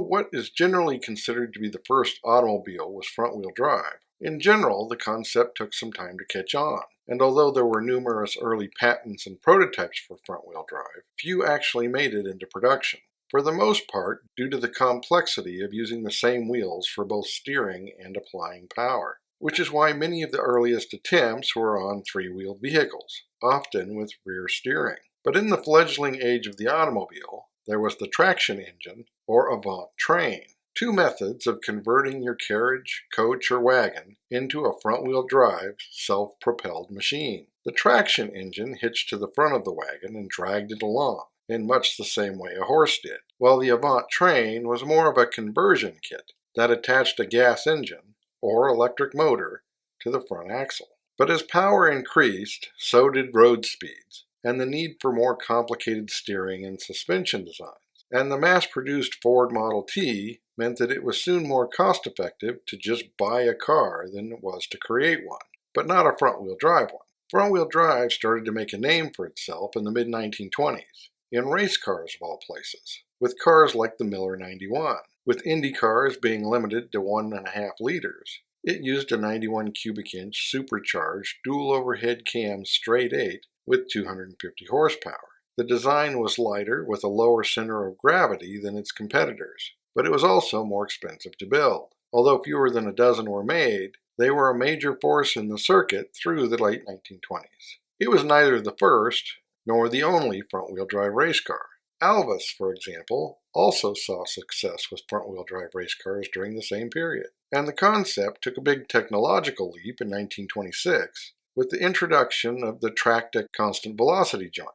what is generally considered to be the first automobile was front-wheel drive. In general, the concept took some time to catch on, and although there were numerous early patents and prototypes for front-wheel drive, few actually made it into production. For the most part, due to the complexity of using the same wheels for both steering and applying power, which is why many of the earliest attempts were on three-wheeled vehicles, often with rear steering. But in the fledgling age of the automobile, there was the traction engine, or avant train, two methods of converting your carriage, coach, or wagon into a front-wheel drive, self-propelled machine. The traction engine hitched to the front of the wagon and dragged it along, in much the same way a horse did, while the avant train was more of a conversion kit that attached a gas engine, or electric motor, to the front axle. But as power increased, so did road speeds, and the need for more complicated steering and suspension designs. And the mass-produced Ford Model T meant that it was soon more cost-effective to just buy a car than it was to create one, but not a front-wheel drive one. Front-wheel drive started to make a name for itself in the mid-1920s, in race cars of all places, with cars like the Miller 91. With Indy cars being limited to 1.5 liters, it used a 91 cubic inch supercharged dual overhead cam straight 8 with 250 horsepower. The design was lighter with a lower center of gravity than its competitors, but it was also more expensive to build. Although fewer than a dozen were made, they were a major force in the circuit through the late 1920s. It was neither the first nor the only front-wheel drive race car. Alvis, for example, also saw success with front-wheel drive race cars during the same period. And the concept took a big technological leap in 1926 with the introduction of the Tracta constant velocity joint.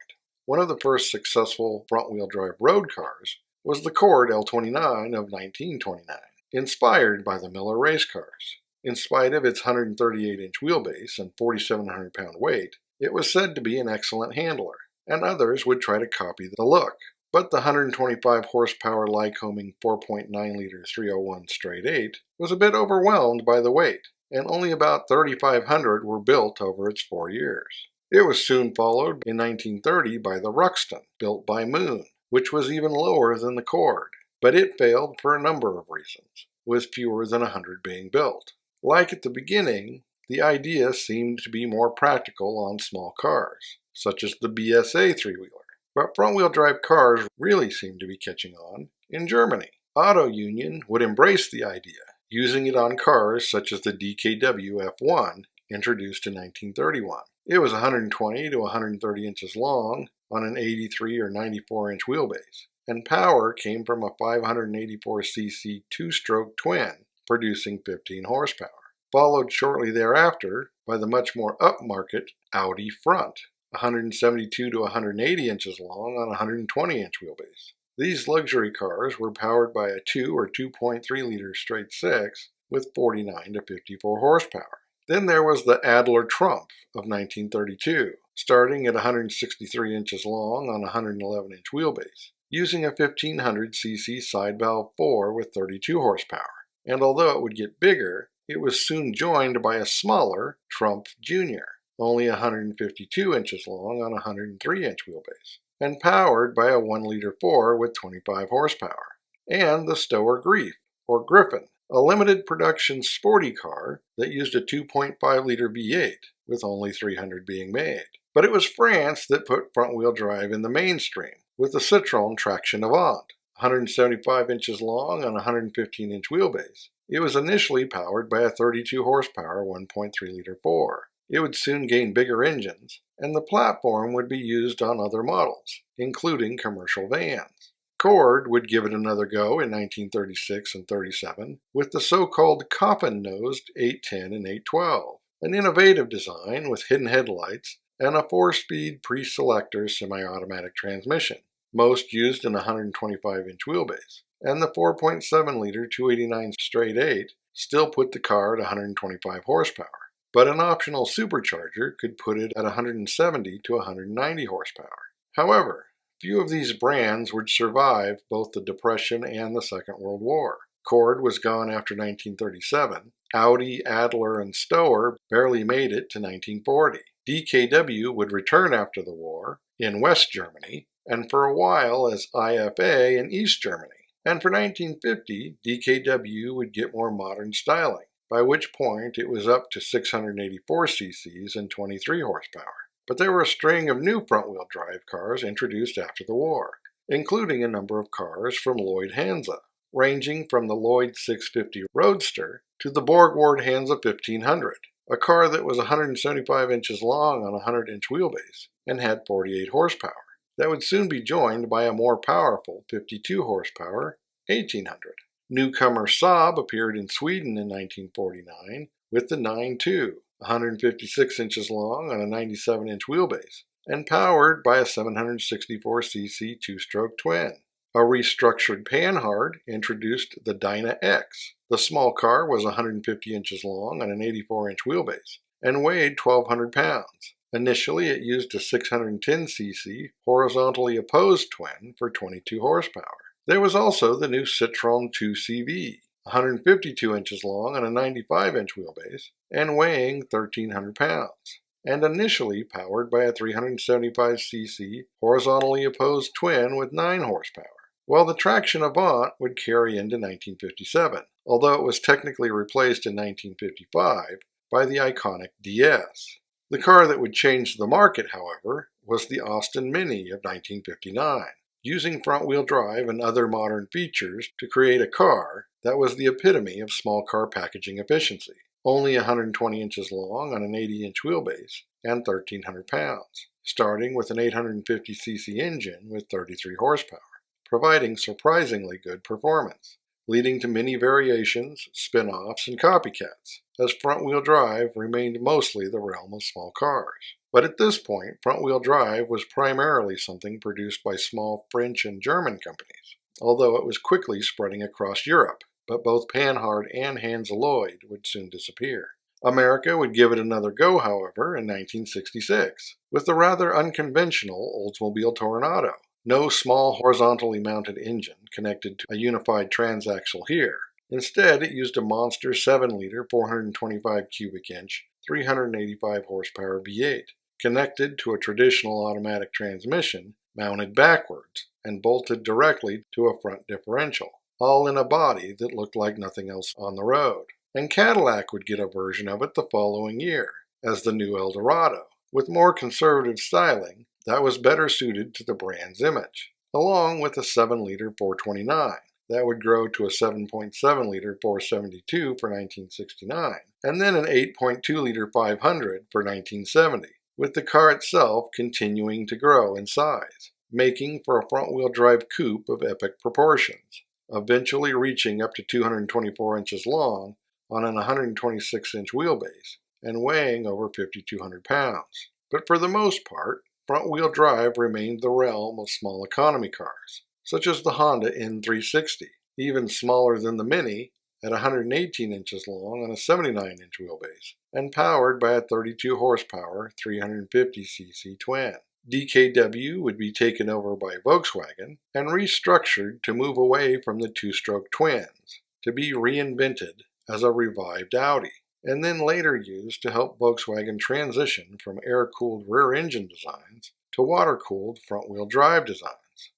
One of the first successful front-wheel drive road cars was the Cord L29 of 1929, inspired by the Miller race cars. In spite of its 138-inch wheelbase and 4,700-pound weight, it was said to be an excellent handler, and others would try to copy the look. But the 125 horsepower Lycoming 4.9-liter 301 straight 8 was a bit overwhelmed by the weight, and only about 3,500 were built over its 4 years. It was soon followed in 1930 by the Ruxton, built by Moon, which was even lower than the Cord, but it failed for a number of reasons, with fewer than 100 being built. Like at the beginning, the idea seemed to be more practical on small cars, such as the BSA three-wheeler. But front-wheel drive cars really seemed to be catching on in Germany. Auto Union would embrace the idea, using it on cars such as the DKW F1, introduced in 1931. It was 120 to 130 inches long on an 83 or 94-inch wheelbase, and power came from a 584cc two-stroke twin, producing 15 horsepower, followed shortly thereafter by the much more upmarket Audi Front, 172 to 180 inches long on a 120-inch wheelbase. These luxury cars were powered by a 2 or 2.3-liter straight 6 with 49 to 54 horsepower. Then there was the Adler Trump of 1932, starting at 163 inches long on a 111-inch wheelbase, using a 1500cc side valve 4 with 32 horsepower. And although it would get bigger, it was soon joined by a smaller Trump Jr., only 152 inches long on a 103-inch wheelbase, and powered by a 1-liter 4 with 25 horsepower, and the Stower Grief, or Griffin, a limited production sporty car that used a 2.5-liter V8, with only 300 being made. But it was France that put front-wheel drive in the mainstream, with the Citroën Traction Avant, 175 inches long on a 115-inch wheelbase. It was initially powered by a 32 horsepower 1.3-liter 4. It would soon gain bigger engines, and the platform would be used on other models, including commercial vans. Cord would give it another go in 1936 and 37 with the so-called coffin-nosed 810 and 812, an innovative design with hidden headlights and a 4-speed pre-selector semi-automatic transmission, most used in a 125-inch wheelbase, and the 4.7-liter 289 straight 8 still put the car at 125 horsepower. But an optional supercharger could put it at 170 to 190 horsepower. However, few of these brands would survive both the Depression and the Second World War. Cord was gone after 1937. Audi, Adler, and Stower barely made it to 1940. DKW would return after the war in West Germany, and for a while as IFA in East Germany. And for 1950, DKW would get more modern styling, by which point it was up to 684 cc's and 23 horsepower. But there were a string of new front-wheel drive cars introduced after the war, including a number of cars from Lloyd Hansa, ranging from the Lloyd 650 Roadster to the Borgward Hansa 1500, a car that was 175 inches long on a 100-inch wheelbase and had 48 horsepower. That would soon be joined by a more powerful 52 horsepower 1800. Newcomer Saab appeared in Sweden in 1949 with the 9.2, 156 inches long on a 97-inch wheelbase, and powered by a 764cc two-stroke twin. A restructured Panhard introduced the Dyna X. The small car was 150 inches long on an 84-inch wheelbase and weighed 1,200 pounds. Initially, it used a 610cc horizontally opposed twin for 22 horsepower. There was also the new Citroën 2CV, 152 inches long on a 95-inch wheelbase and weighing 1,300 pounds, and initially powered by a 375cc horizontally opposed twin with 9 horsepower. While the Traction Avant would carry into 1957, although it was technically replaced in 1955 by the iconic DS. The car that would change the market, however, was the Austin Mini of 1959, using front-wheel drive and other modern features to create a car that was the epitome of small car packaging efficiency, only 120 inches long on an 80-inch wheelbase and 1,300 pounds, starting with an 850cc engine with 33 horsepower, providing surprisingly good performance, leading to many variations, spin-offs, and copycats, as front-wheel drive remained mostly the realm of small cars. But at this point, front-wheel drive was primarily something produced by small French and German companies, although it was quickly spreading across Europe, but both Panhard and Hansa Lloyd would soon disappear. America would give it another go, however, in 1966, with the rather unconventional Oldsmobile Toronado. No small horizontally mounted engine connected to a unified transaxle here. Instead, it used a monster 7-liter, 425 cubic inch, 385 horsepower V8, connected to a traditional automatic transmission, mounted backwards, and bolted directly to a front differential, all in a body that looked like nothing else on the road. And Cadillac would get a version of it the following year, as the new Eldorado, with more conservative styling that was better suited to the brand's image, along with a 7-liter 429 that would grow to a 7.7-liter 472 for 1969, and then an 8.2-liter 500 for 1970, with the car itself continuing to grow in size, making for a front-wheel drive coupe of epic proportions, eventually reaching up to 224 inches long on an 126-inch wheelbase and weighing over 5,200 pounds. But for the most part, front-wheel drive remained the realm of small economy cars, such as the Honda N360, even smaller than the Mini at 118 inches long on a 79-inch wheelbase, and powered by a 32 horsepower 350cc twin. DKW would be taken over by Volkswagen and restructured to move away from the two-stroke twins, to be reinvented as a revived Audi, and then later used to help Volkswagen transition from air-cooled rear-engine designs to water-cooled front-wheel drive designs,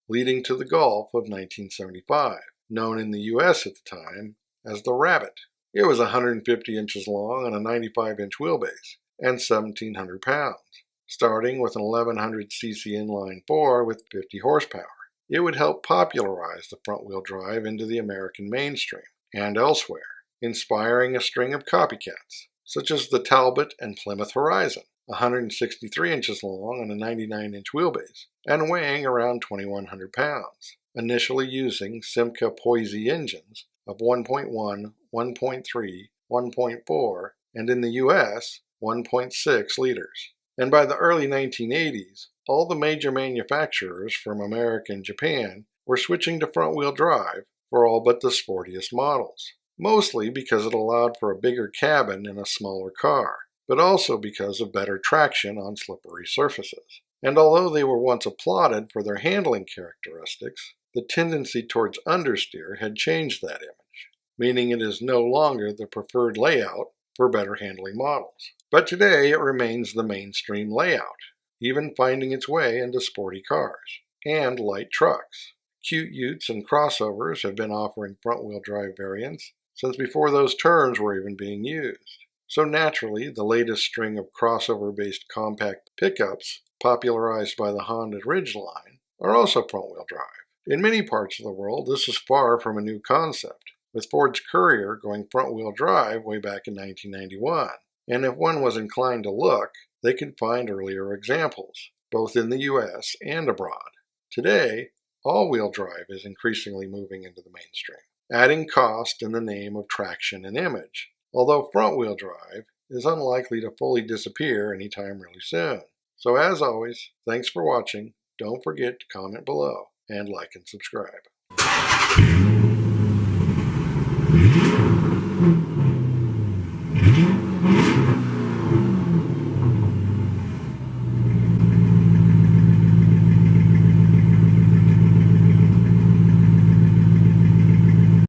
leading to the Golf of 1975, known in the US at the time as the Rabbit. It was 150 inches long on a 95-inch wheelbase and 1,700 pounds, starting with an 1100cc inline 4 with 50 horsepower. It would help popularize the front-wheel drive into the American mainstream and elsewhere, inspiring a string of copycats, such as the Talbot and Plymouth Horizon, 163 inches long on a 99-inch wheelbase, and weighing around 2,100 pounds, initially using Simca Poise engines of 1.1, 1.3, 1.4, and in the US, 1.6 liters. And by the early 1980s, all the major manufacturers from America and Japan were switching to front-wheel drive for all but the sportiest models, mostly because it allowed for a bigger cabin in a smaller car, but also because of better traction on slippery surfaces. And although they were once applauded for their handling characteristics, the tendency towards understeer had changed that image, meaning it is no longer the preferred layout for better handling models. But today it remains the mainstream layout, even finding its way into sporty cars and light trucks, Cute Utes and crossovers have been offering front-wheel drive variants since before those terms were even being used. So naturally, the latest string of crossover-based compact pickups, popularized by the Honda Ridgeline, are also front-wheel drive. In many parts of the world, this is far from a new concept, with Ford's Courier going front-wheel drive way back in 1991. And if one was inclined to look, they could find earlier examples, both in the US and abroad. Today, all-wheel drive is increasingly moving into the mainstream, adding cost in the name of traction and image, although front-wheel drive is unlikely to fully disappear anytime really soon. So as always, thanks for watching. Don't forget to comment below and like and subscribe.